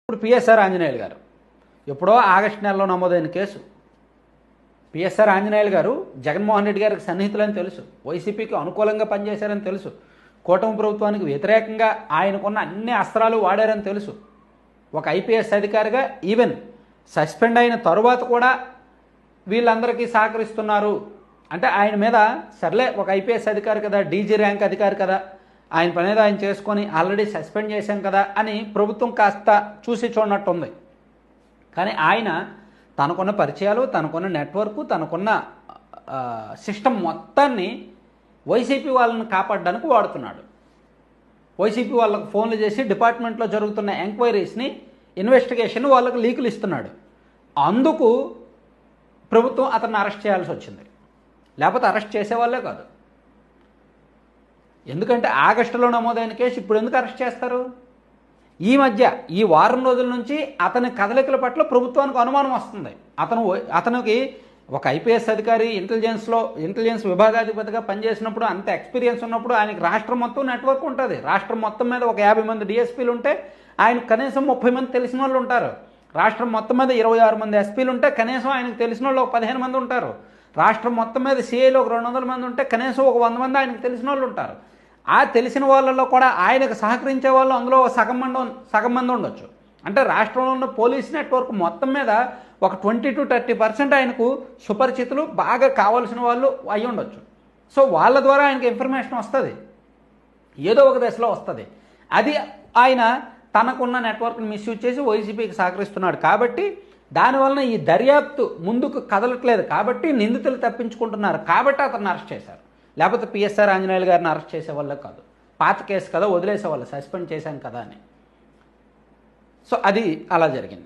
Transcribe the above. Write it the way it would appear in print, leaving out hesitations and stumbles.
ఇప్పుడు పిఎస్ఆర్ ఆంజనేయులు గారు ఎప్పుడో ఆగస్టు నెలలో నమోదైన కేసు. పిఎస్ఆర్ ఆంజనేయులు గారు జగన్మోహన్ రెడ్డి గారికి సన్నిహితులని తెలుసు, వైసీపీకి అనుకూలంగా పనిచేశారని తెలుసు, కూటమి ప్రభుత్వానికి వ్యతిరేకంగా ఆయనకున్న అన్ని అస్త్రాలు వాడారని తెలుసు. ఒక ఐపీఎస్ అధికారిగా ఈవెన్ సస్పెండ్ అయిన తరువాత కూడా వీళ్ళందరికీ సహకరిస్తున్నారు అంటే ఆయన మీద సర్లే ఒక ఐపీఎస్ అధికారి కదా, డీజీ ర్యాంక్ అధికారి కదా, ఆయన పనేది ఆయన చేసుకొని ఆల్రెడీ సస్పెండ్ చేశాం కదా అని ప్రభుత్వం కాస్త చూసి చూడనట్టుంది. కానీ ఆయన తనకున్న పరిచయాలు, తనకున్న నెట్వర్క్, తనకున్న సిస్టమ్ మొత్తాన్ని వైసీపీ వాళ్ళని కాపాడడానికి వాడుతున్నాడు. వైసీపీ వాళ్ళకు ఫోన్లు చేసి డిపార్ట్మెంట్లో జరుగుతున్న ఎంక్వైరీస్ని, ఇన్వెస్టిగేషన్ వాళ్ళకు లీకులు ఇస్తున్నాడు. అందుకు ప్రభుత్వం అతన్ని అరెస్ట్ చేయాల్సి వచ్చింది, లేకపోతే అరెస్ట్ చేసేవాళ్ళే కాదు. ఎందుకంటే ఆగస్టులో నమోదైన కేసు ఇప్పుడు ఎందుకు అరెస్ట్ చేస్తారు? ఈ మధ్య ఈ వారం రోజుల నుంచి అతని కదలికల పట్ల ప్రభుత్వానికి అనుమానం వస్తుంది. అతనికి ఒక ఐపీఎస్ అధికారి ఇంటెలిజెన్స్ విభాగాధిపతిగా పనిచేసినప్పుడు, అంత ఎక్స్పీరియన్స్ ఉన్నప్పుడు ఆయనకి రాష్ట్రం మొత్తం నెట్వర్క్ ఉంటుంది. రాష్ట్రం మొత్తం మీద ఒక 50 మంది డిఎస్పీలు ఉంటే ఆయనకు కనీసం 30 మంది తెలిసిన వాళ్ళు ఉంటారు. రాష్ట్రం మొత్తం మీద 26 మంది ఎస్పీలు ఉంటే కనీసం ఆయనకు తెలిసిన వాళ్ళు ఒక 15 మంది ఉంటారు. రాష్ట్రం మొత్తం మీద సిఐలు ఒక 200 మంది ఉంటే కనీసం ఒక 100 మంది ఆయనకు తెలిసిన వాళ్ళు ఉంటారు. ఆ తెలిసిన వాళ్ళలో కూడా ఆయనకు సహకరించే వాళ్ళు అందులో సగం మంది ఉండొచ్చు. అంటే రాష్ట్రంలో ఉన్న పోలీస్ నెట్వర్క్ మొత్తం మీద ఒక 20 to 30% ఆయనకు సుపరిచితులు, బాగా కావాల్సిన వాళ్ళు అయి ఉండొచ్చు. సో వాళ్ళ ద్వారా ఆయనకు ఇన్ఫర్మేషన్ వస్తుంది, ఏదో ఒక దశలో వస్తుంది. అది ఆయన తనకున్న నెట్వర్క్ని మిస్యూజ్ చేసి వైసీపీకి సహకరిస్తున్నాడు. కాబట్టి దానివలన ఈ దర్యాప్తు ముందుకు కదలట్లేదు, కాబట్టి నిందితులు తప్పించుకుంటున్నారు, కాబట్టి అతన్ని అరెస్ట్ చేశారు. లేకపోతే పిఎస్ఆర్ ఆంజనేయులు గారిని అరెస్ట్ చేసేవాళ్ళే కాదు. పాత కేసు కదా, వదిలేసేవాళ్ళు, సస్పెండ్ చేశాం కదా అని. సో అది అలా జరిగింది.